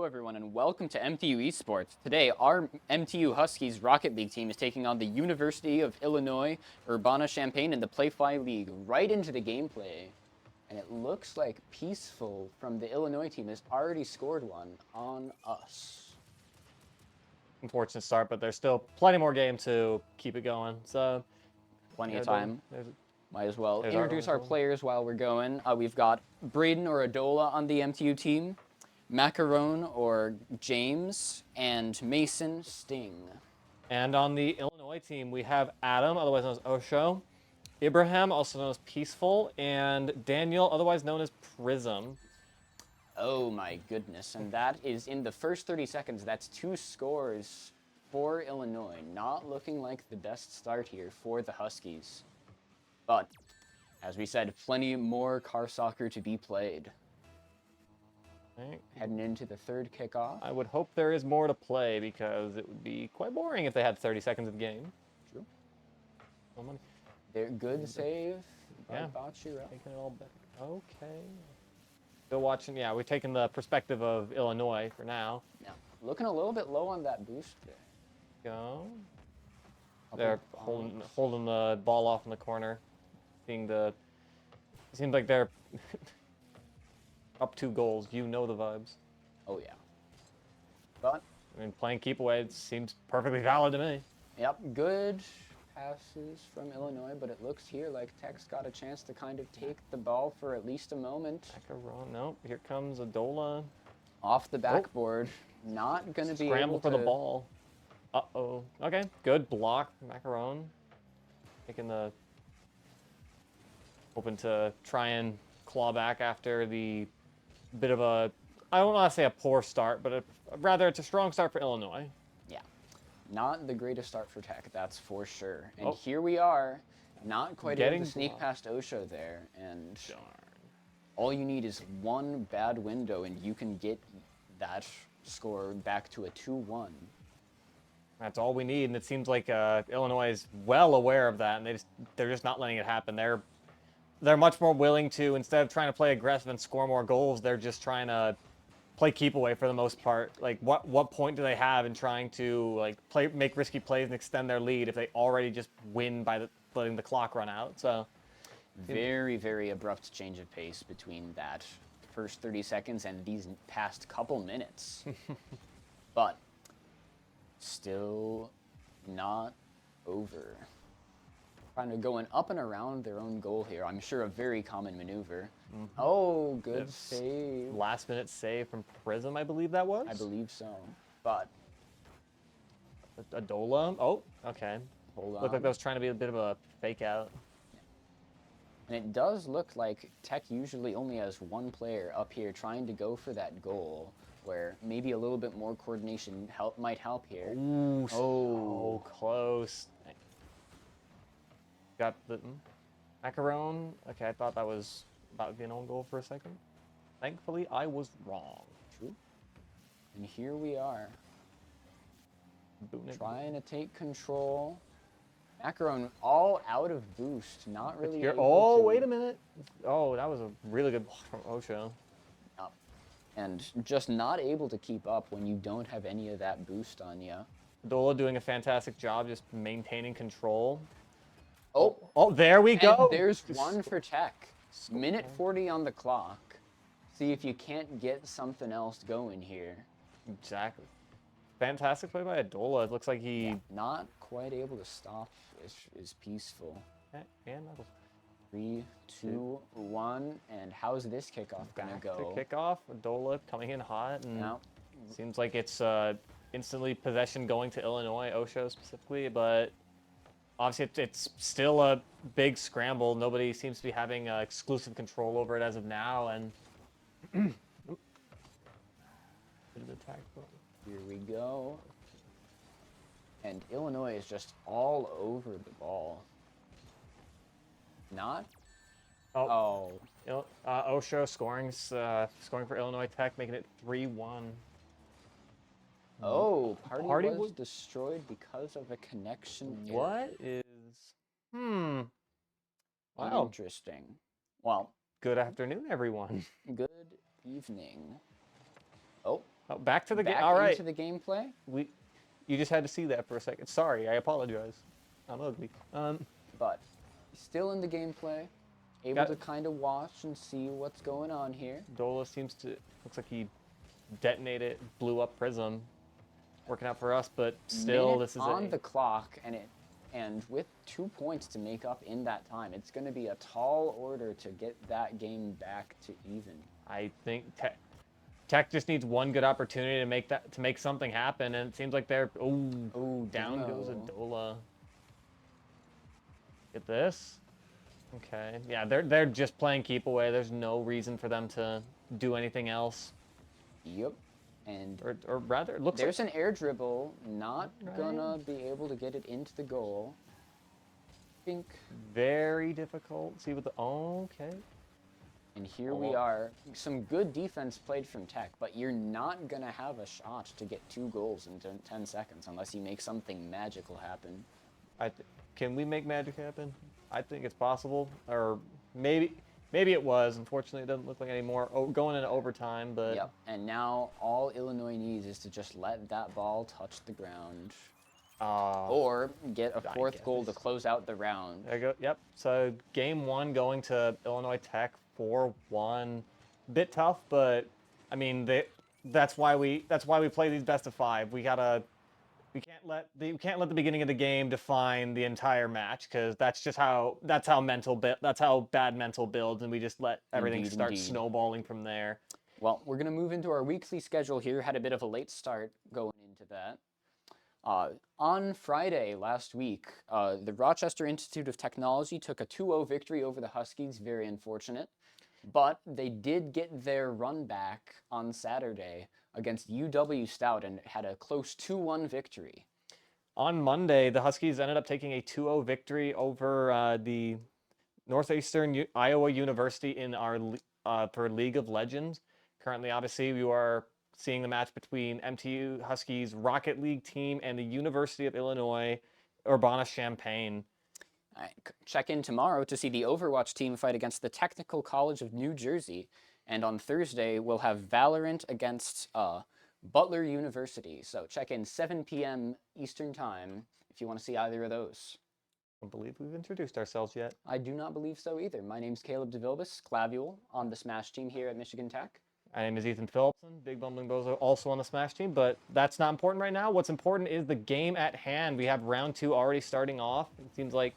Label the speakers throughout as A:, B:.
A: Hello everyone and welcome to MTU Esports. Today our MTU Huskies Rocket League team is taking on the University of Illinois Urbana-Champaign in the Playfly League. Right into the gameplay. And it looks like Peaceful from the Illinois team has already scored one on us.
B: Unfortunate start, but there's still plenty more game to keep it going. So
A: Plenty of time. Might as well introduce our players while we're going. We've got Braden or Adola on the MTU team, Macaron or James, and Mason Sting.
B: And on the Illinois team, we have Adam, otherwise known as Osho, Ibrahim, also known as Peaceful, and Daniel, otherwise known as Prism.
A: Oh my goodness, and that is in the first 30 seconds, that's 2 scores for Illinois. Not looking like the best start here for the Huskies. But, as we said, plenty more car soccer to be played.
B: Right.
A: Heading into the third kickoff.
B: I would hope there is more to play because it would be quite boring if they had 30 seconds of the game.
A: True.
B: No money.
A: They're good save.
B: Yeah.
A: Taking
B: it all back. Okay. Still watching. Yeah, we're taking the perspective of Illinois for now.
A: Yeah. Looking a little bit low on that boost there.
B: Go. They're holding the ball off in the corner. Seeing the. It seems like they're up 2 goals. You know the vibes.
A: Oh yeah. But
B: I mean, playing keep away seems perfectly valid to me.
A: Yep, good passes from Illinois, but it looks here like Tech's got a chance to kind of take the ball for at least a moment.
B: Nope, here comes Adola.
A: Off the backboard. Not going to be
B: Scramble
A: able
B: for
A: to...
B: the ball. Uh-oh. Okay, good block, Macaron. Taking the... Hoping to try and claw back after the bit of a... I don't want to say a poor start, but rather it's a strong start for Illinois.
A: Yeah. Not the greatest start for Tech, that's for sure. And here we are, not quite able to sneak past Osho there. And all you need is one bad window and you can get that score back to a 2-1.
B: That's all we need, and it seems like Illinois is well aware of that, and they're just not letting it happen. They're much more willing to, instead of trying to play aggressive and score more goals, they're just trying to play keep away for the most part. Like, what point do they have in trying to make risky plays and extend their lead if they already just win by letting the clock run out? So
A: very, very abrupt change of pace between that first 30 seconds and these past couple minutes. But still not over. Kind of going up and around their own goal here. I'm sure a very common maneuver. Mm-hmm. Oh, good save.
B: Last minute save from Prism, I believe that was?
A: I believe so. But
B: Adola. Oh, okay.
A: Hold on.
B: Looked like that was trying to be a bit of a fake out.
A: And it does look like Tech usually only has one player up here trying to go for that goal, where maybe a little bit more coordination might help here.
B: Ooh, so close. Got the Macaron. Okay, I thought that was about to be an own goal for a second. Thankfully, I was wrong.
A: True. And here we are. Trying to take control. Macaron all out of boost. Not really able to...
B: wait a minute. Oh, that was a really good block from Osho.
A: And just not able to keep up when you don't have any of that boost on you.
B: Dola doing a fantastic job just maintaining control.
A: Oh,
B: there we go.
A: And there's one for Tech. Minute 40 on the clock. See if you can't get something else going here.
B: Exactly. Fantastic play by Adola. It looks like he...
A: not quite able to stop is Peaceful.
B: And
A: 3, 2, 1, and how's this kickoff gonna go?
B: The kickoff, Adola coming in hot, and seems like it's instantly possession going to Illinois, Osho specifically, but obviously it's still a big scramble. Nobody seems to be having exclusive control over it as of now, and bit of attack.
A: Here we go. And Illinois is just all over the ball. Not?
B: Osho scoring for Illinois Tech, making it 3-1.
A: Oh, party was destroyed because of a connection error.
B: What is...
A: Wow. Interesting. Well,
B: good afternoon, everyone.
A: Good evening. Oh,
B: Oh, back to the game.
A: back
B: All right.
A: into the gameplay.
B: You just had to see that for a second. Sorry, I apologize. I'm ugly.
A: But still in the gameplay, able to kind of watch and see what's going on here.
B: Dola looks like he detonated, blew up Prism. Working out for us, but still, this is
A: on the clock, and with 2 points to make up in that time, it's going to be a tall order to get that game back to even.
B: I think Tech just needs one good opportunity to make something happen, and it seems like they're down goes a Dola. Get this. Okay, yeah, they're just playing keep away. There's no reason for them to do anything else.
A: Yep. And
B: or rather, it looks
A: there's an air dribble, not gonna be able to get it into the goal. I think
B: very difficult. See what the okay.
A: And here we are. Some good defense played from Tech, but you're not gonna have a shot to get 2 goals in 10 seconds unless you make something magical happen.
B: Can we make magic happen? I think it's possible, or maybe it was. Unfortunately, it doesn't look like anymore. Going into overtime, but
A: yep. And now all Illinois needs is to just let that ball touch the ground, or get a 4th goal to close out the round.
B: There you go. Yep. So game 1 going to Illinois Tech 4-1. Bit tough, but I mean that's why we play these best of 5. We can't let the beginning of the game define the entire match, because that's how bad mental builds, and we just let everything start snowballing from there.
A: Well, we're gonna move into our weekly schedule here. Had a bit of a late start going into that. On Friday last week, the Rochester Institute of Technology took a 2-0 victory over the Huskies. Very unfortunate, but they did get their run back on Saturday against UW Stout and had a close 2-1 victory.
B: On Monday, the Huskies ended up taking a 2-0 victory over the Northeastern Iowa University in our for League of Legends. Currently, obviously, we are seeing the match between MTU Huskies Rocket League team and the University of Illinois Urbana-Champaign.
A: Check in tomorrow to see the Overwatch team fight against the Technical College of New Jersey. And on Thursday, we'll have Valorant against Butler University. So check in 7 p.m. Eastern Time if you want to see either of those.
B: I don't believe we've introduced ourselves yet.
A: I do not believe so either. My name's Caleb DeVilbus, Clavule, on the Smash team here at Michigan Tech.
B: My name is Ethan Phillipson, Big Bumbling Bozo, also on the Smash team, but that's not important right now. What's important is the game at hand. We have round 2 already starting off. It seems like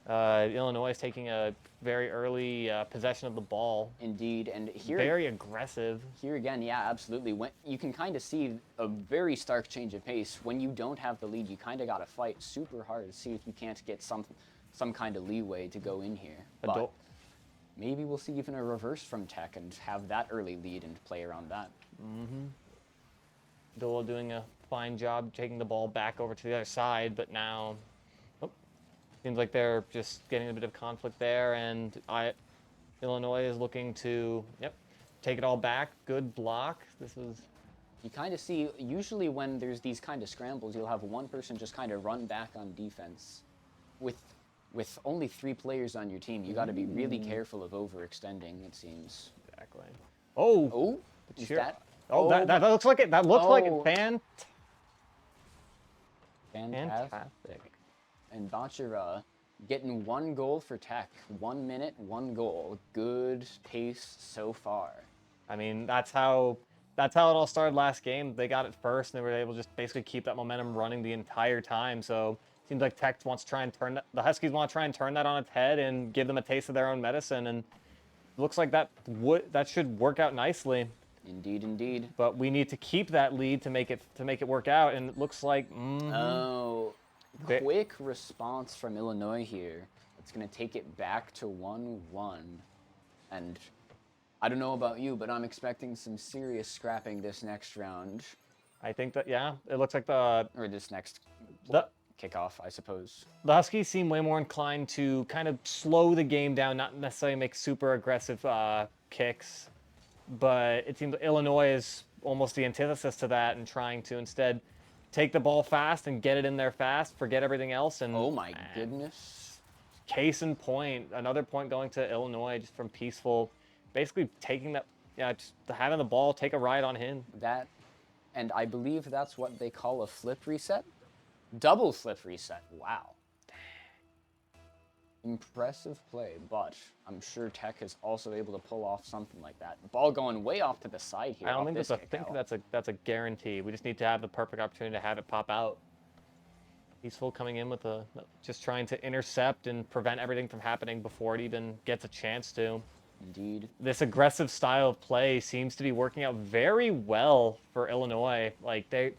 B: Illinois is taking a very early possession of the ball.
A: Indeed, and here
B: very aggressive.
A: Here again, yeah, absolutely. When you can kind of see a very stark change of pace. When you don't have the lead, you kind of got to fight super hard to see if you can't get some kind of leeway to go in here. But maybe we'll see even a reverse from Tech and have that early lead and play around that.
B: Dola doing a fine job taking the ball back over to the other side, but now seems like they're just getting a bit of conflict there, and Illinois is looking to take it all back. Good block.
A: You kind of see, usually when there's these kind of scrambles, you'll have one person just kind of run back on defense. With only 3 players on your team, you got to be really careful of overextending, it seems.
B: Exactly. That looks like it. That looks like it. Fantastic.
A: And Bachira getting 1 goal for Tech. 1 minute, 1 goal. Good pace so far.
B: I mean, that's how it all started last game. They got it first, and they were able to just basically keep that momentum running the entire time. So it seems like Tech wants to try and the Huskies want to try and turn that on its head and give them a taste of their own medicine. And it looks like that should work out nicely.
A: Indeed, indeed.
B: But we need to keep that lead to make it work out. And it looks like
A: quick response from Illinois here. It's going to take it back to 1-1. And I don't know about you, but I'm expecting some serious scrapping this next round.
B: I think that, it looks like
A: or this next kickoff, I suppose.
B: The Huskies seem way more inclined to kind of slow the game down, not necessarily make super aggressive kicks. But it seems Illinois is almost the antithesis to that, and trying to instead take the ball fast and get it in there fast, forget everything else. And
A: oh my goodness.
B: Case in point, another point going to Illinois just from Peaceful, basically taking that, just having the ball take a ride on him.
A: That And I believe that's what they call a flip reset. Double flip reset. Wow. Impressive play, but I'm sure Tech is also able to pull off something like that. Ball going way off to the side here.
B: I don't think that's a guarantee. We just need to have the perfect opportunity to have it pop out. Peaceful coming in with just trying to intercept and prevent everything from happening before it even gets a chance to.
A: Indeed.
B: This aggressive style of play seems to be working out very well for Illinois. Like it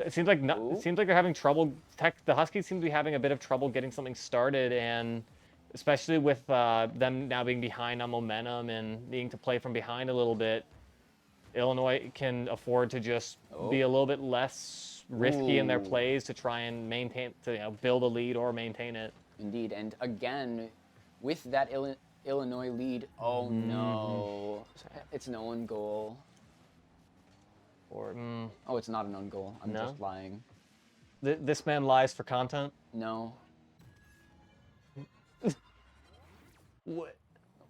B: seems like they're having trouble. The Huskies seem to be having a bit of trouble getting something started, and especially with them now being behind on momentum and needing to play from behind a little bit, Illinois can afford to just be a little bit less risky in their plays to try and maintain, build a lead or maintain it.
A: Indeed, and again, with that Illinois lead, oh no, it's an own goal. Oh, it's not an own goal. I'm just lying.
B: This man lies for content?
A: No.
B: What?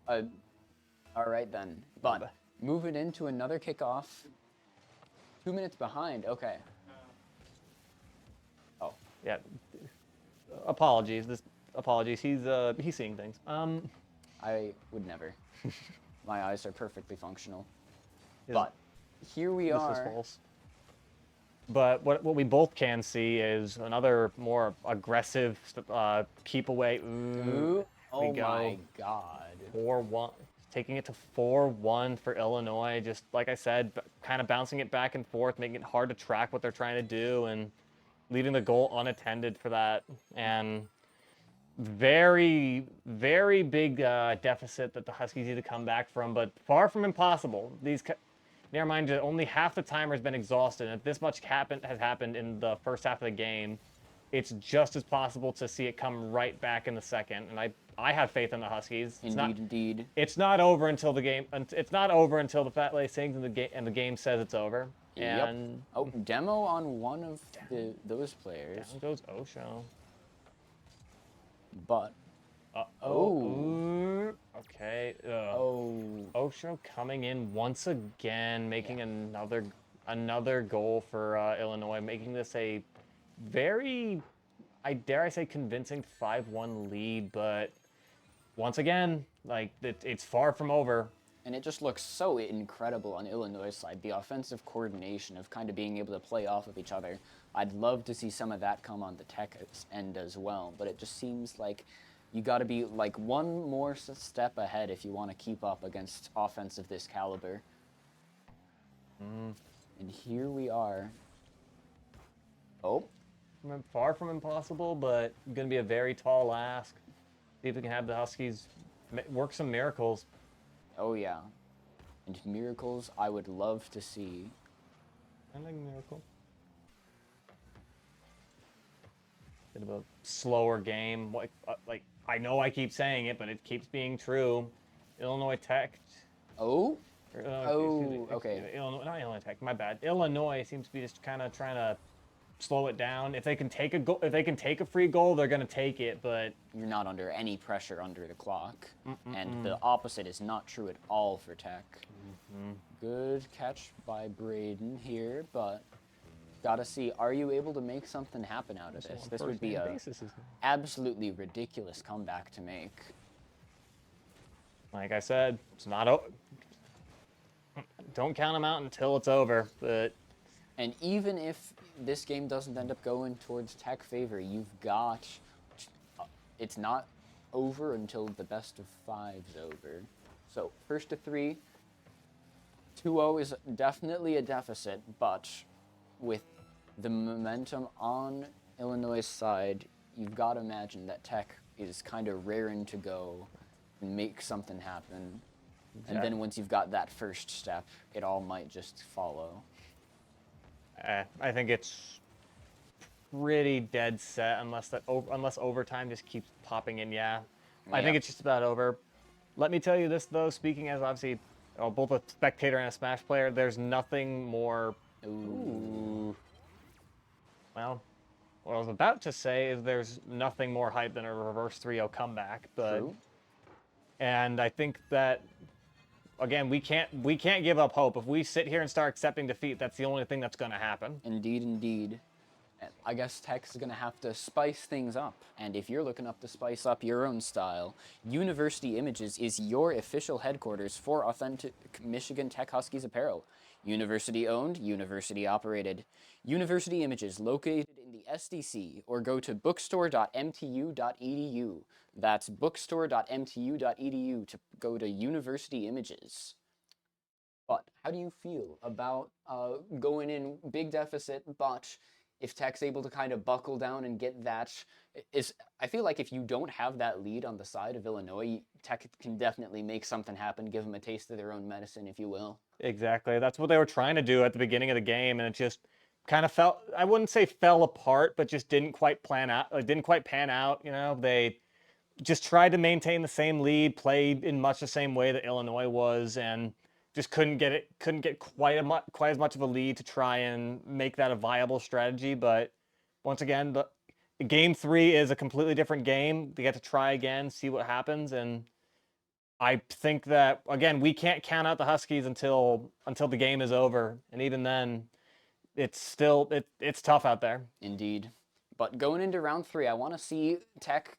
A: All right then. But moving into another kickoff. 2 minutes behind. Okay. Oh.
B: Yeah. Apologies. Apologies. He's seeing things.
A: I would never. My eyes are perfectly functional. But here we are.
B: This is false. But what we both can see is another more aggressive keep away.
A: Ooh. Oh my God.
B: 4-1. Taking it to 4-1 for Illinois. Just like I said, kind of bouncing it back and forth, making it hard to track what they're trying to do, and leaving the goal unattended for that. And very, very big deficit that the Huskies need to come back from, but far from impossible. Never mind, only half the timer has been exhausted. And if this much has happened in the first half of the game, it's just as possible to see it come right back in the second. And I have faith in the Huskies.
A: Indeed.
B: It's not over until the game. It's not over until the Fat Lay sings and the game says it's over.
A: Yep.
B: And
A: oh, demo on one of those players.
B: Down goes Osho.
A: But.
B: Okay.
A: Oh.
B: Osho coming in once again, making another goal for Illinois, making this a very, I dare I say, convincing 5-1 lead. But once again, like it's far from over.
A: And it just looks so incredible on Illinois' side. The offensive coordination of kind of being able to play off of each other. I'd love to see some of that come on the Tech end as well. But it just seems like you got to be like one more step ahead if you want to keep up against offense of this caliber. And here we are. Oh.
B: Far from impossible, but going to be a very tall ask. See if we can have the Huskies work some miracles.
A: Oh, yeah. And miracles I would love to see.
B: I like miracle. Bit of a slower game. Like I know I keep saying it, but it keeps being true. Illinois Tech.
A: Oh?
B: Okay. Not Illinois Tech. My bad. Illinois seems to be just kind of trying to slow it down. If they can take a free goal, they're gonna take it. But
A: you're not under any pressure under the clock, and the opposite is not true at all for Tech. Good catch by Braden here, but gotta see, are you able to make something happen out of this? This would be a absolutely ridiculous comeback to make.
B: Like I said, it's not. Don't count them out until it's over. But
A: and even if this game doesn't end up going towards Tech favor, you've got. It's not over until the best of 5's over. So first to 3. 2-0 is definitely a deficit, but with the momentum on Illinois' side, you've got to imagine that Tech is kind of raring to go and make something happen. Exactly. And then once you've got that first step, it all might just follow.
B: I think it's pretty dead set unless overtime just keeps popping in. Yeah. I think it's just about over. Let me tell you this though, speaking as obviously both a spectator and a Smash player, there's nothing more. Ooh. Well, what I was about to say is there's nothing more hype than a reverse 3-0 comeback, but. True. And I think that again, we can't give up hope. If we sit here and start accepting defeat, that's the only thing that's going to happen.
A: Indeed, indeed. And I guess Tech's going to have to spice things up. And if you're looking up to spice up your own style, University Images is your official headquarters for authentic Michigan Tech Huskies apparel. University owned, university operated. University Images located in the SDC, or go to bookstore.mtu.edu. That's bookstore.mtu.edu to go to University Images. But how do you feel about going in big deficit, but if Tech's able to kind of buckle down and get that, I feel like if you don't have that lead on the side of Illinois, Tech can definitely make something happen, give them a taste of their own medicine, if you will.
B: Exactly. That's what they were trying to do at the beginning of the game, and it just kind of I wouldn't say fell apart, but just didn't quite pan out. You know, they just tried to maintain the same lead, played in much the same way that Illinois was, and just couldn't get quite as much of a lead to try and make that a viable strategy. But once again, the game 3 is a completely different game. They get to try again, see what happens, and I think that again we can't count out the Huskies until the game is over, and even then, it's still it's tough out there.
A: Indeed. But going into round 3, I want to see Tech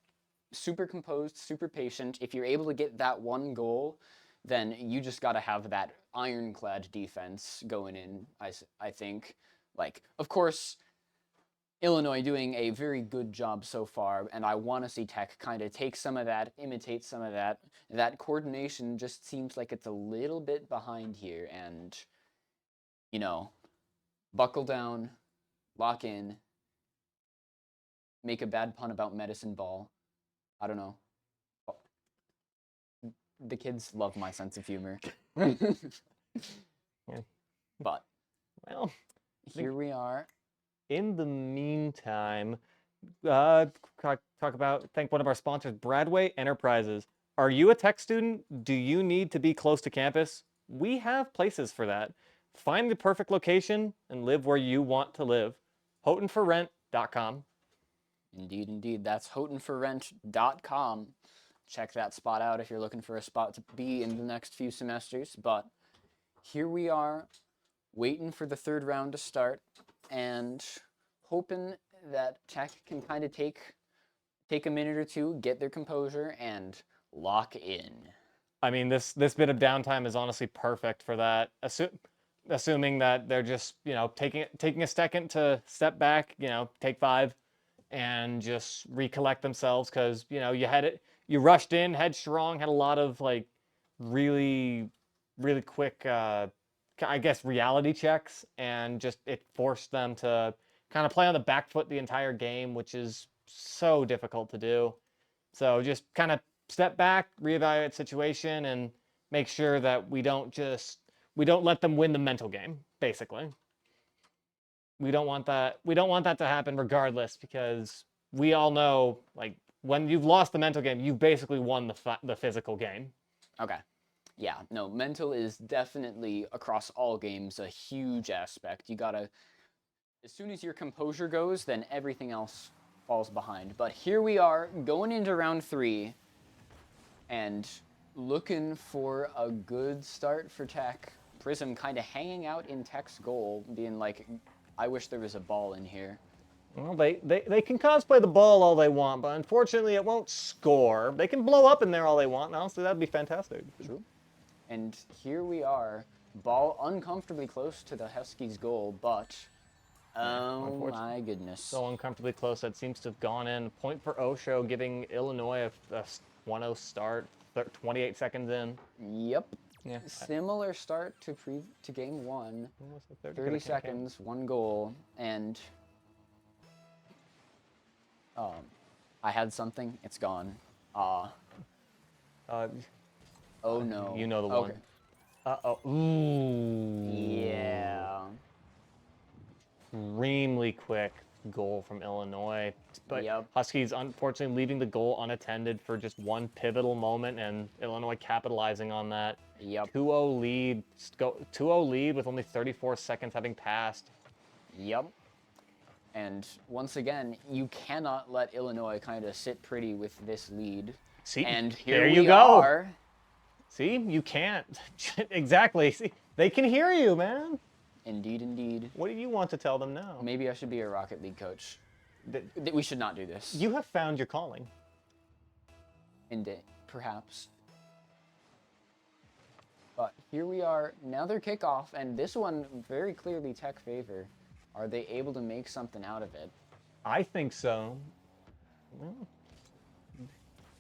A: super composed, super patient. If you're able to get that one goal, then you just got to have that ironclad defense going in, I think. Like, of course, Illinois doing a very good job so far, and I want to see Tech kind of take some of that, imitate some of that. That coordination just seems like it's a little bit behind here, and, you know, buckle down, lock in, make a bad pun about medicine ball. I don't know. The kids love my sense of humor.
B: Yeah.
A: But,
B: well,
A: here we are.
B: In the meantime, thank one of our sponsors, Bradway Enterprises. Are you a tech student? Do you need to be close to campus? We have places for that. Find the perfect location and live where you want to live. HoughtonForRent.com.
A: Indeed, indeed. That's HoughtonForRent.com. Check that spot out if you're looking for a spot to be in the next few semesters. But here we are, waiting for the third round to start, and hoping that Tech can kind of take a minute or two, get their composure, and lock in.
B: I mean, this bit of downtime is honestly perfect for that. Assuming that they're just, you know, taking a second to step back, you know, take 5, and just recollect themselves, because, you know, you rushed in headstrong, had a lot of like really quick I guess reality checks, and just it forced them to kind of play on the back foot the entire game, which is so difficult to do. So just kind of step back, reevaluate the situation, and make sure that we don't let them win the mental game, basically. We don't want that to happen regardless, because we all know, like, when you've lost the mental game, you've basically won the physical game.
A: Okay. Yeah, no, mental is definitely, across all games, a huge aspect. You gotta, as soon as your composure goes, then everything else falls behind. But here we are, going into round 3, and looking for a good start for Tech. Prism kind of hanging out in Tech's goal, being like, I wish there was a ball in here.
B: Well, they can cosplay the ball all they want, but unfortunately it won't score. They can blow up in there all they want, and honestly, that'd be fantastic.
A: True. And here we are, ball uncomfortably close to the Huskies' goal, but oh my goodness.
B: So uncomfortably close that seems to have gone in. Point for Osho, giving Illinois a 1-0 start, 28 seconds in.
A: Yep.
B: Yeah.
A: Similar start to game 1. 30 seconds, 1 goal, and I had something. It's gone. Oh no.
B: You know the one.
A: Okay.
B: Uh-oh. Ooh.
A: Yeah.
B: Extremely quick goal from Illinois. But
A: Yep.
B: Huskies unfortunately leaving the goal unattended for just one pivotal moment, and Illinois capitalizing on that.
A: Yep.
B: 2-0 lead. 2-0 lead with only 34 seconds having passed.
A: Yep. And once again, you cannot let Illinois kind of sit pretty with this lead.
B: See,
A: And here
B: there you
A: we
B: go.
A: are.
B: See, you can't. Exactly. See, they can hear you, man.
A: Indeed, indeed.
B: What do you want to tell them now?
A: Maybe I should be a Rocket League coach. We should not do this.
B: You have found your calling.
A: Indeed, perhaps. But here we are, another kickoff, and this one very clearly Tech favor. Are they able to make something out of it?
B: I think so.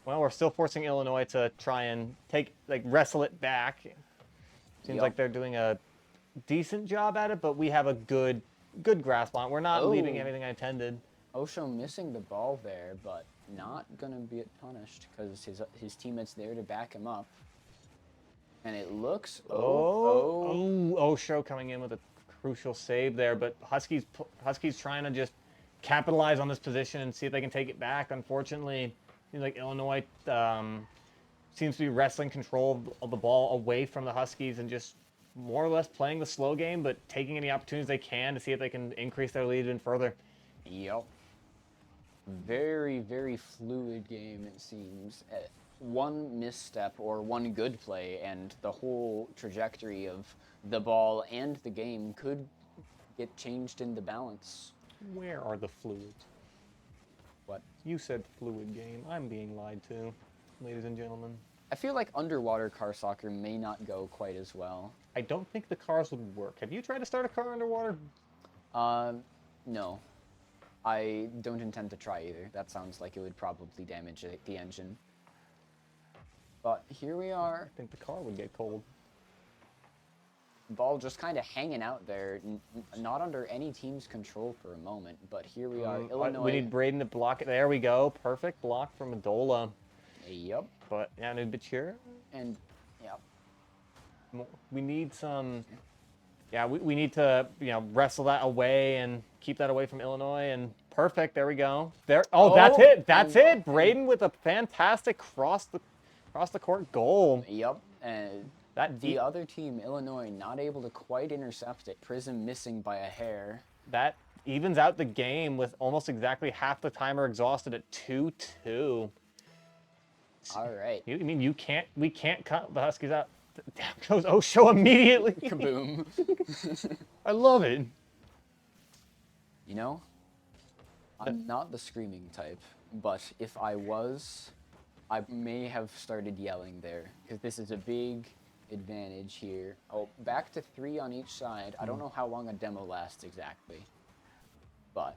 B: Well, we're still forcing Illinois to try and wrestle it back. Seems like they're doing a decent job at it, but we have a good grasp on it. We're not leaving anything unattended.
A: Osho missing the ball there, but not gonna be punished because his teammate's there to back him up. And it looks
B: Osho coming in with a crucial save there, but Huskies trying to just capitalize on this position and see if they can take it back. Unfortunately, seems like Illinois seems to be wrestling control of the ball away from the Huskies and just more or less playing the slow game, but taking any opportunities they can to see if they can increase their lead even further.
A: Yep. Very, very fluid game, it seems. One misstep or one good play, and the whole trajectory of the ball and the game could get changed in the balance.
B: Where are the fluids?
A: What?
B: You said fluid game. I'm being lied to, ladies and gentlemen.
A: I feel like underwater car soccer may not go quite as well.
B: I don't think the cars would work. Have you tried to start a car underwater?
A: No. I don't intend to try either. That sounds like it would probably damage the engine. But here we are.
B: I think the car would get cold.
A: Ball just kind of hanging out there, not under any team's control for a moment. But here we are, Illinois.
B: We need Braden to block it. There we go. Perfect block from Adola.
A: Yep.
B: But yeah, no Bachir.
A: And yep.
B: We need some. Yeah, we need to wrestle that away and keep that away from Illinois. And perfect. There we go. There. Oh, that's it. That's it. Braden with a fantastic cross the court goal.
A: Yep. And the other team, Illinois, not able to quite intercept it. Prism missing by a hair.
B: That evens out the game with almost exactly half the timer exhausted at 2-2.
A: All right.
B: We can't cut the Huskies out. Down goes Osho immediately.
A: Kaboom.
B: I love it.
A: You know, I'm not the screaming type, but if I was, I may have started yelling there, because this is a big advantage here. Oh, back to 3 on each side. I don't know how long a demo lasts exactly, but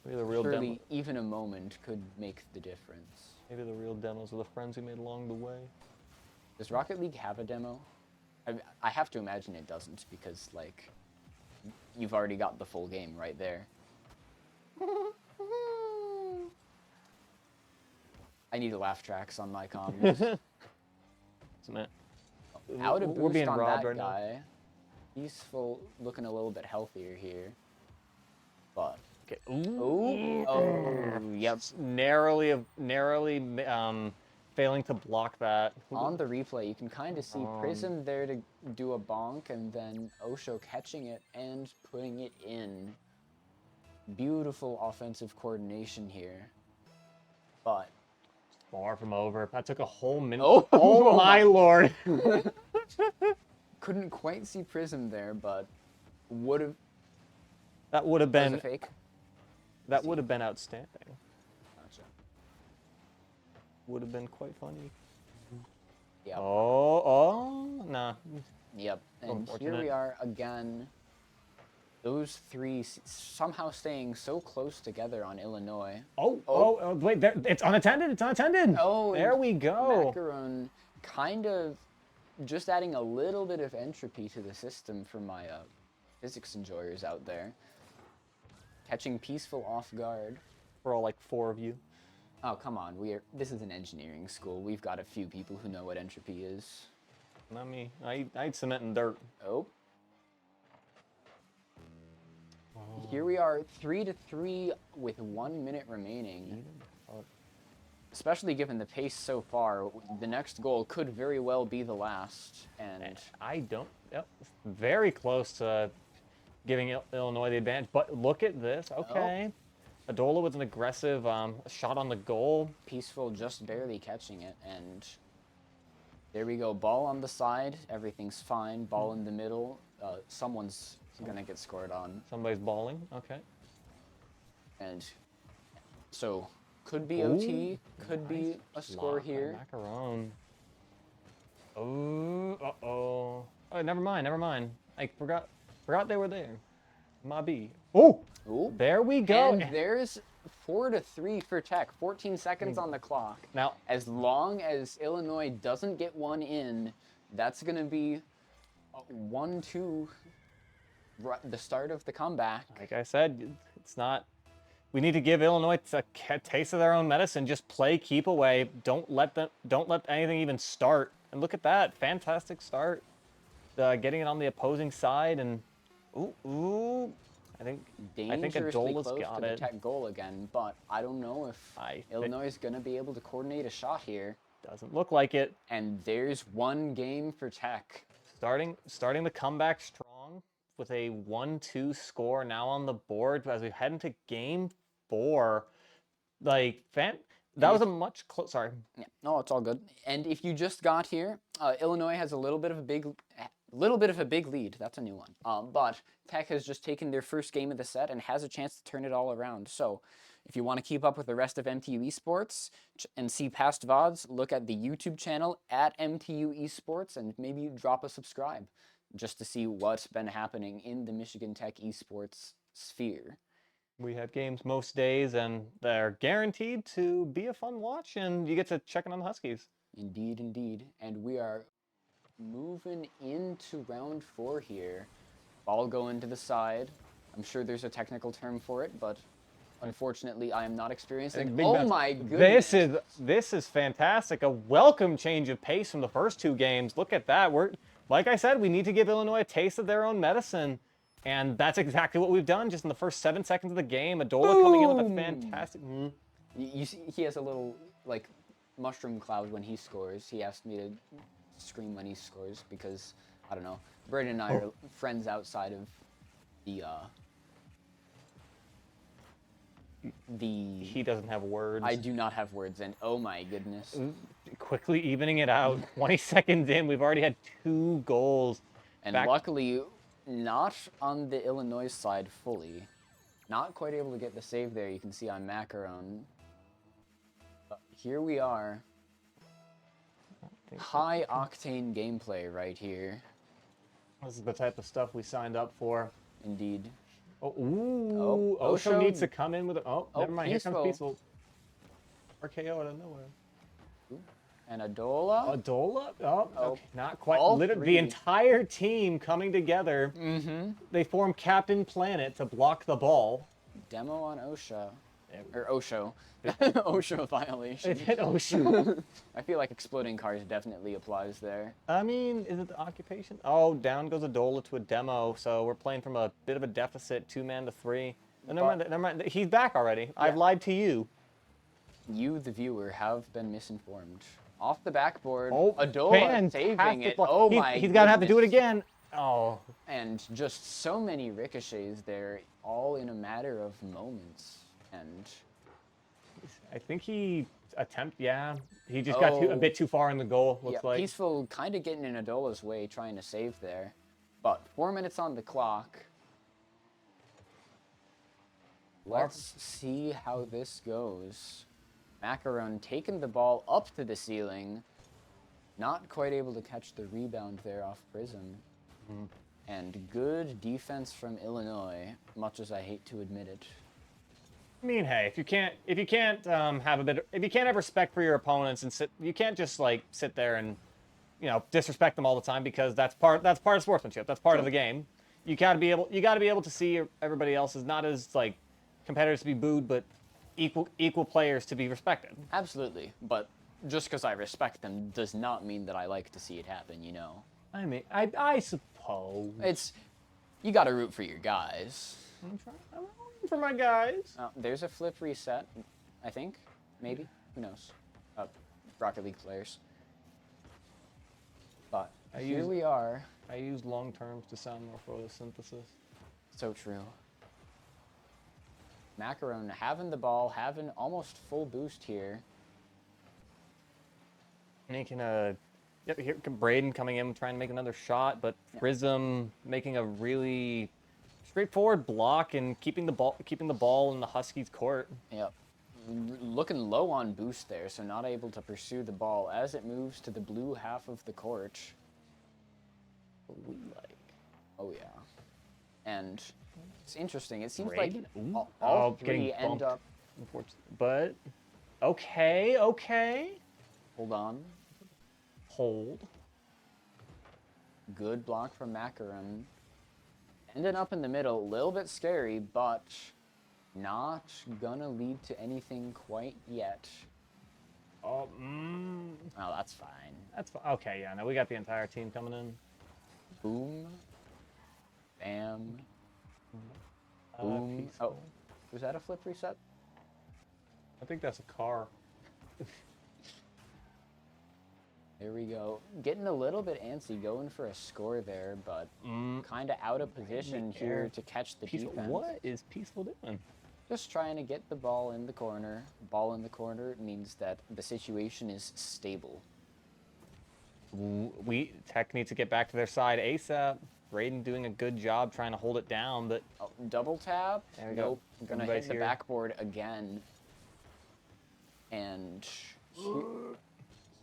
B: Maybe the real
A: surely even a moment could make the difference.
B: Maybe the real demos are the friends we made along the way.
A: Does Rocket League have a demo? I have to imagine it doesn't, because, like, you've already got the full game right there. I need laugh tracks on my comms. Out of boost on that right guy. Now. Peaceful, looking a little bit healthier here. But
B: okay.
A: Yep.
B: Narrowly failing to block that.
A: On the replay, you can kind of see Prism there to do a bonk, and then Osho catching it and putting it in. Beautiful offensive coordination here. But
B: far from over. That took a whole minute.
A: Oh
B: my lord.
A: Couldn't quite see Prism there, but would have.
B: That would have been
A: a fake.
B: That would have been outstanding.
A: Gotcha.
B: Would have been quite funny.
A: Yep.
B: Nah.
A: Yep. And here we are again. Those 3 somehow staying so close together on Illinois.
B: Wait, it's unattended. It's unattended.
A: Oh,
B: there we go.
A: Macaron kind of just adding a little bit of entropy to the system for my physics enjoyers out there. Catching Peaceful off guard.
B: For all like 4 of you.
A: Oh, come on. This is an engineering school. We've got a few people who know what entropy is.
B: Not me. I'd cement and dirt.
A: Oh. Here we are, 3-3 with 1 minute remaining. Especially given the pace so far, the next goal could very well be the last. And
B: very close to giving Illinois the advantage. But look at this. Okay. Adola with an aggressive shot on the goal.
A: Peaceful just barely catching it, and There we go. Ball on the side. Everything's fine. Ball in the middle. Someone's gonna get scored on.
B: Somebody's balling. Okay.
A: And so could be
B: Ooh,
A: OT. Could be a score
B: block by
A: here.
B: Macaron. Oh, uh-oh. Oh, never mind, never mind. I forgot they were there. My B. Oh,
A: Ooh.
B: there we go.
A: And there's 4-3 for Tech. 14 seconds on the clock.
B: Now,
A: As long as Illinois doesn't get one in, that's going to be 1-2, the start of the comeback.
B: like I said, it's not. We need to give Illinois a taste of their own medicine. Just play, keep away. Don't let anything even start. And look at that, fantastic start. Getting it on the opposing side, and ooh. I think
A: Dangerously
B: Adola's
A: close
B: got
A: to the
B: it.
A: Tech goal again, but I don't know if Illinois is going to be able to coordinate a shot here.
B: Doesn't look like it.
A: And there's one game for Tech.
B: Starting the comeback strong with a 1-2 score now on the board as we head into game 4. Like, that was a much close. Sorry.
A: Yeah, no, it's all good. And if you just got here, Illinois has a little bit of a big lead. That's a new one. But Tech has just taken their first game of the set and has a chance to turn it all around. So if you want to keep up with the rest of MTU Esports and see past VODs, look at the YouTube channel at MTU Esports and maybe drop a subscribe just to see what's been happening in the Michigan Tech Esports sphere.
B: We have games most days, and they're guaranteed to be a fun watch, and you get to check in on the Huskies.
A: Indeed, indeed. And we are moving into round 4 here. Ball going to the side. I'm sure there's a technical term for it, but unfortunately I am not experiencing. Oh my goodness.
B: This is fantastic. A welcome change of pace from the first 2 games. Look at that. Like I said, we need to give Illinois a taste of their own medicine. And that's exactly what we've done just in the first 7 seconds of the game. Adola coming in with a fantastic...
A: You see, he has a little, like, mushroom cloud when he scores. He asked me to scream when he scores because, I don't know, Braden and I are friends outside of the...
B: He doesn't have words.
A: I do not have words, and oh my goodness.
B: Quickly evening it out. 20 seconds in, we've already had 2 goals.
A: And luckily, not on the Illinois side fully. Not quite able to get the save there. You can see on Macaron. But here we are. High octane gameplay right here.
B: This is the type of stuff we signed up for.
A: Indeed.
B: Oh, ooh. Osho needs to come in with a... Oh, never mind.
A: Peaceful.
B: Here comes Peaceful. RKO out of nowhere.
A: And Adola?
B: Adola? Oh, okay. Not quite.
A: All
B: The
A: three.
B: entire team coming together.
A: Mm-hmm.
B: They form Captain Planet to block the ball.
A: Demo on Osho. Or Osho. Osho violation.
B: It hit Osho.
A: I feel like exploding cars definitely applies there.
B: I mean, is it the occupation? Oh, down goes Adola to a demo. So we're playing from a bit of a deficit, 2-man to 3. Never mind. He's back already. Yeah. I've lied to you.
A: You, the viewer, have been misinformed. Off the backboard,
B: oh,
A: Adola saving it.
B: Block.
A: Oh my
B: He's got to have to do it again. Oh.
A: And just so many ricochets there, all in a matter of moments. And
B: I think he he just got a bit too far in the goal, looks like.
A: Peaceful kind of getting in Adola's way, trying to save there. But 4 minutes on the clock. Let's see how this goes. Macaron taking the ball up to the ceiling. Not quite able to catch the rebound there off Prism. And good defense from Illinois, much as I hate to admit it.
B: I mean, hey, if you can't have respect for your opponents and you can't just like sit there and, disrespect them all the time, because that's part of sportsmanship. That's part of the game. You got to be able to see everybody else as not as like competitors to be booed, but equal players to be respected.
A: Absolutely, but just because I respect them does not mean that I like to see it happen, you know.
B: I mean, I suppose.
A: You got to root for your guys.
B: I'm rooting for my guys.
A: There's a flip reset, I think, maybe. Who knows? Rocket League players. But here we are.
B: I use long terms to sound more photosynthesis.
A: So true. Macaron having the ball, having almost full boost here.
B: Making a Yep, here Braden coming in trying to make another shot, but Prism making a really straightforward block and keeping the ball in the Huskies' court.
A: Yep. Looking low on boost there, so not able to pursue the ball as it moves to the blue half of the court.
B: We like.
A: Oh yeah. And it's interesting. It seems
B: Braden?
A: like all three
B: getting
A: end
B: bumped,
A: up.
B: But okay.
A: Hold on.
B: Hold.
A: Good block from Macaron. Ended up in the middle, a little bit scary, but not gonna lead to anything quite yet.
B: Oh,
A: Oh, that's fine.
B: That's fine. Okay, yeah, no, we got the entire team coming in.
A: Boom. Bam. Boom.
B: Peaceful.
A: Oh, was that a flip reset?
B: I think that's a car.
A: There we go. Getting a little bit antsy, going for a score there, but kind of out of position here to catch the
B: Peaceful.
A: defense.
B: What is Peaceful doing?
A: Just trying to get the ball in the corner. Ball in the corner means that the situation is stable.
B: Tech needs to get back to their side ASAP. Braden doing a good job trying to hold it down, but
A: Double tap.
B: There we
A: Nope.
B: go.
A: Gonna
B: Everybody's
A: hit the
B: here.
A: backboard again. And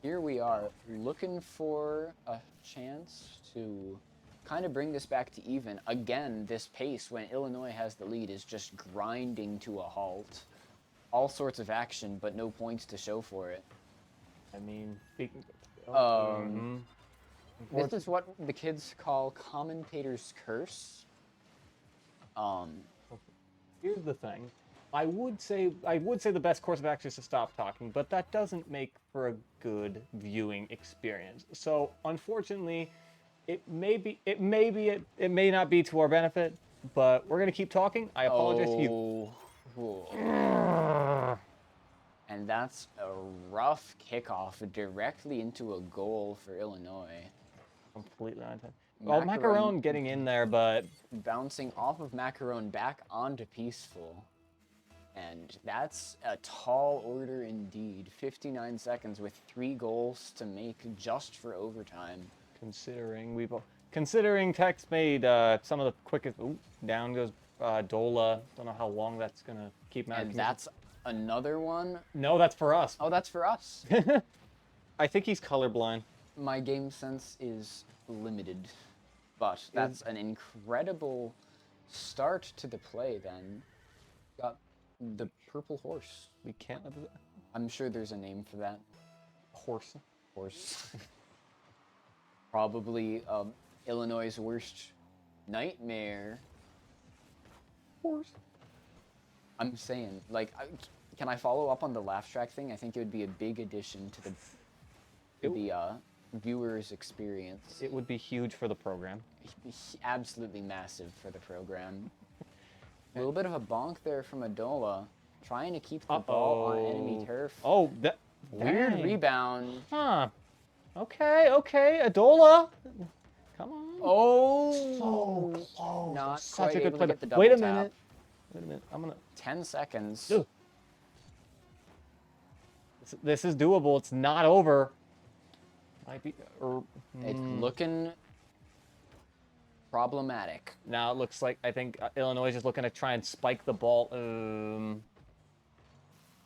A: here we are, looking for a chance to kind of bring this back to even. Again, this pace when Illinois has the lead is just grinding to a halt. All sorts of action, but no points to show for it.
B: I mean,
A: This is what the kids call commentator's curse.
B: Here's the thing. I would say the best course of action is to stop talking, but that doesn't make for a good viewing experience. So unfortunately, it may not be to our benefit, but we're gonna keep talking. I apologize to you.
A: And that's a rough kickoff directly into a goal for Illinois.
B: Completely unintentional. Well, Macaron getting in there, but
A: bouncing off of Macaron back onto Peaceful. And that's a tall order indeed. 59 seconds with 3 goals to make just for overtime.
B: Considering Tech's made some of the quickest. Ooh, down goes Dola. Don't know how long that's gonna keep.
A: And that's another one.
B: No, that's for us.
A: Oh, that's for us.
B: I think he's colorblind.
A: My game sense is limited, but that's an incredible start to the play then. Got the purple horse.
B: We can't.
A: I'm sure there's a name for that.
B: Horse.
A: Probably Illinois' worst nightmare.
B: Horse.
A: I'm saying, like, can I follow up on the laugh track thing? I think it would be a big addition to the viewer's experience.
B: It would be huge for the program.
A: Absolutely massive for the program. A little bit of a bonk there from Adola, trying to keep the ball on enemy turf.
B: Oh, that
A: weird rebound.
B: Huh. Okay, Adola. Come on.
A: Oh,
B: so close.
A: Not
B: Such
A: quite
B: a good
A: able
B: play.
A: to get the double
B: Wait a
A: tap.
B: minute. I'm gonna.
A: 10 seconds.
B: Ugh. This is doable. It's not over. Might be.
A: It's looking problematic.
B: Now it looks like I think Illinois is just looking to try and spike the ball.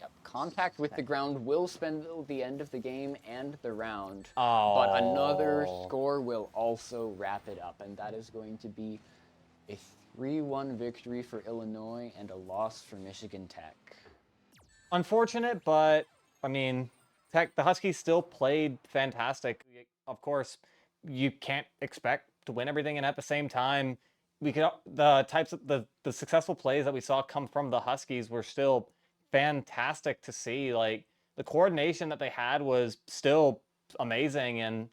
A: Yep. Contact with the ground will spend the end of the game and the round.
B: Oh.
A: But another score will also wrap it up, and that is going to be a 3-1 victory for Illinois and a loss for Michigan Tech.
B: Unfortunate, but I mean, the Huskies still played fantastic. Of course, you can't expect to win everything, and at the same time, the successful plays that we saw come from the Huskies were still fantastic to see. Like, the coordination that they had was still amazing, and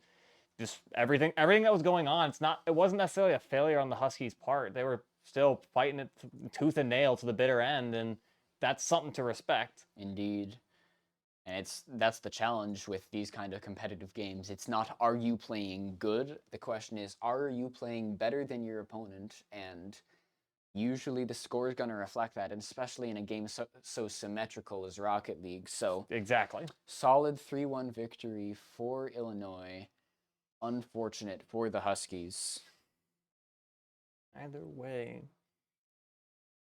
B: just everything that was going on. It wasn't necessarily a failure on the Huskies' part. They were still fighting it tooth and nail to the bitter end, and that's something to respect.
A: Indeed. And that's the challenge with these kind of competitive games. It's not, are you playing good? The question is, are you playing better than your opponent? And usually the score is going to reflect that, and especially in a game so symmetrical as Rocket League. So
B: Exactly.
A: solid 3-1 victory for Illinois. Unfortunate for the Huskies.
B: Either way.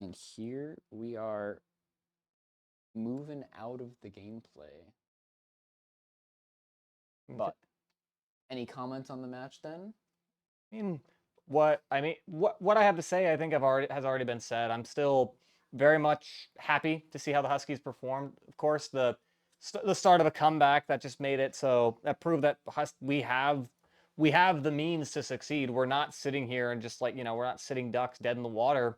A: And here we are moving out of the gameplay. But any comments on the match then?
B: What I have to say, I think has already been said. I'm still very much happy to see how the Huskies performed. Of course, the start of a comeback that just made it so that proved that we have the means to succeed. We're not sitting here and just we're not sitting ducks dead in the water.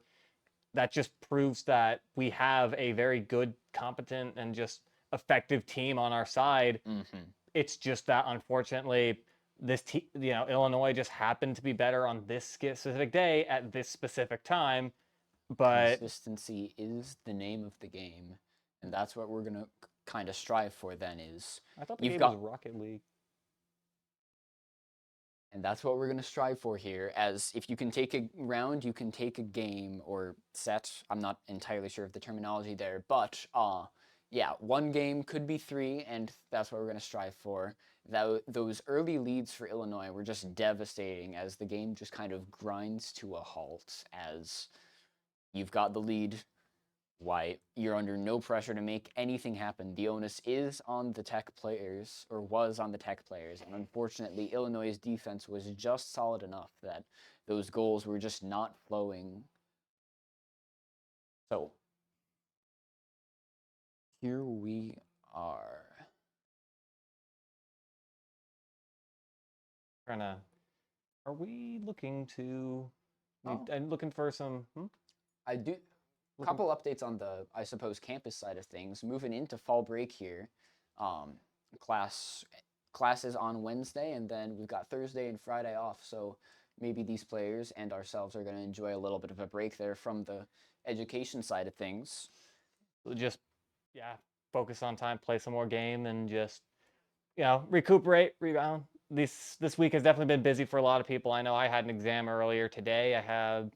B: That just proves that we have a very good, competent, and just effective team on our side.
A: Mm-hmm.
B: It's just that unfortunately Illinois just happened to be better on this specific day at this specific time. But
A: consistency is the name of the game, and that's what we're gonna kind of strive for. Then is
B: I thought the game was Rocket League,
A: and that's what we're gonna strive for here. As if you can take a round, you can take a game or set. I'm not entirely sure of the terminology there, but yeah, one game could be 3, and that's what we're gonna strive for. Those early leads for Illinois were just devastating as the game just kind of grinds to a halt as you've got the lead. Why, you're under no pressure to make anything happen. The onus is on the Tech players, or was on the Tech players, and unfortunately, Illinois' defense was just solid enough that those goals were just not flowing. So, here we are.
B: Are we looking to? I'm looking for some.
A: I do. Couple updates on the, I suppose, campus side of things. Moving into fall break here, classes on Wednesday, and then we've got Thursday and Friday off. So maybe these players and ourselves are going to enjoy a little bit of a break there from the education side of things.
B: Just focus on time, play some more game, and just recuperate, rebound. This week has definitely been busy for a lot of people. I know I had an exam earlier today. I had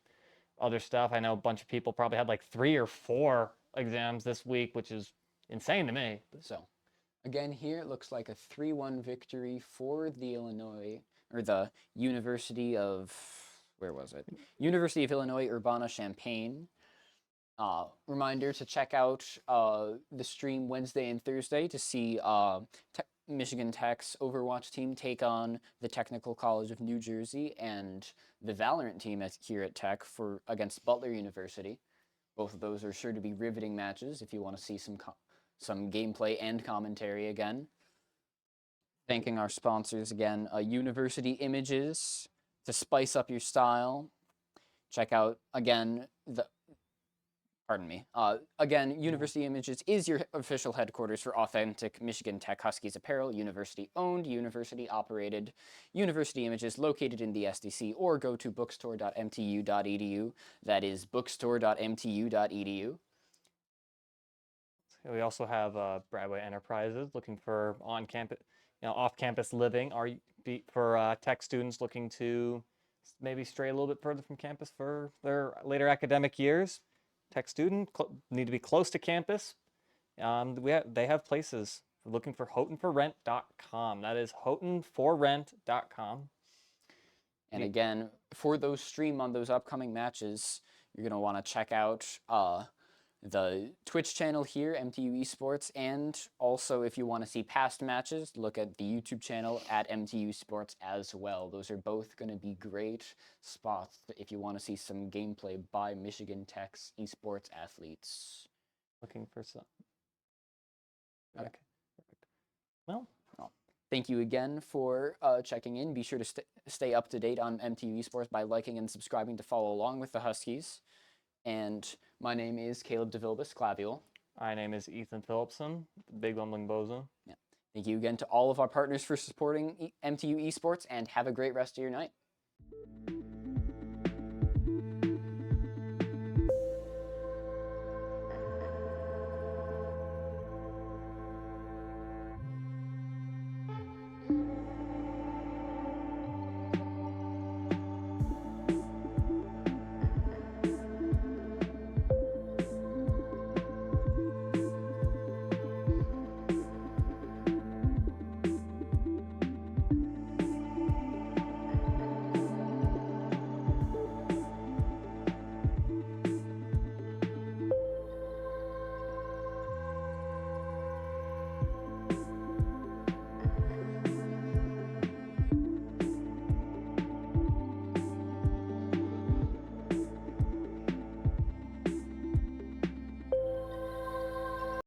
B: other stuff. I know a bunch of people probably had like 3 or 4 exams this week, which is insane to me.
A: So, again, here it looks like a 3-1 victory for the Illinois, or the University of, where was it? University of Illinois Urbana-Champaign. Reminder to check out the stream Wednesday and Thursday to see Michigan Tech's Overwatch team take on the Technical College of New Jersey and the Valorant team here at Tech against Butler University. Both of those are sure to be riveting matches if you want to see some gameplay and commentary again. Thanking our sponsors again, University Images to spice up your style. Check out again Again, University Images is your official headquarters for authentic Michigan Tech Huskies apparel, university-owned, university-operated. University Images located in the SDC, or go to bookstore.mtu.edu. That is bookstore.mtu.edu.
B: We also have Bradway Enterprises looking for on-campus, off-campus living. For Tech students looking to maybe stray a little bit further from campus for their later academic years. Tech student need to be close to campus. They have places. We're looking for houghtonforrent.com. That is houghtonforrent.com.
A: And again, for those stream on those upcoming matches, you're going to want to check out the Twitch channel here, MTU Esports, and also if you want to see past matches, look at the YouTube channel at MTU Sports as well. Those are both going to be great spots if you want to see some gameplay by Michigan Tech's esports athletes.
B: Looking for some.
A: Okay.
B: Perfect. Well,
A: thank you again for checking in. Be sure to stay up to date on MTU Esports by liking and subscribing to follow along with the Huskies. And my name is Caleb DeVilbus Claviel.
B: My name is Ethan Phillipson, Big Lumbling Bozo.
A: Yeah. Thank you again to all of our partners for supporting MTU Esports, and have a great rest of your night.